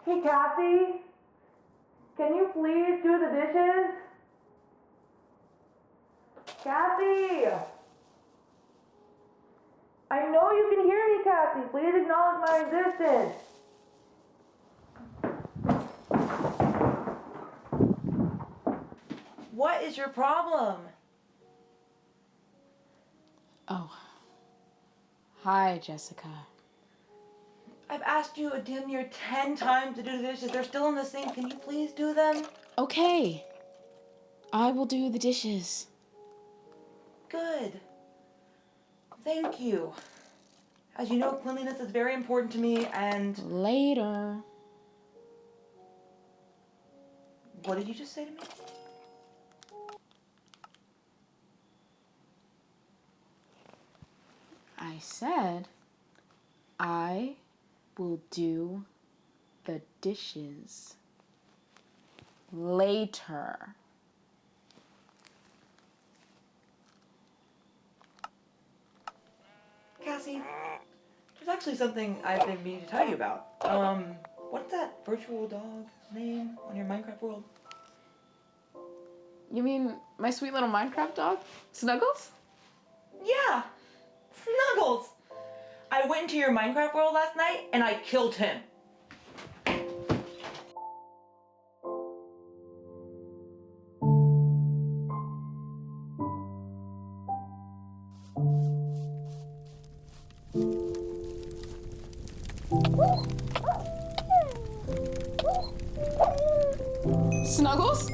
Hey, Kathy, can you please do the dishes? Kathy! I know you can hear me, Kathy. Please acknowledge my existence. What is your problem? Oh. Hi, Jessica. I've asked you a damn near 10 times to do the dishes. They're still in the sink. Can you please do them? Okay. I will do the dishes. Good. Thank you. As you know, cleanliness is very important to me, and... Later. What did you just say to me? I said I will do the dishes later. Cassie, there's actually something I've been meaning to tell you about. What's that virtual dog's name on your Minecraft world? You mean my sweet little Minecraft dog? Snuggles? Yeah! Snuggles! I went into your Minecraft world last night and I killed him. Snuggles?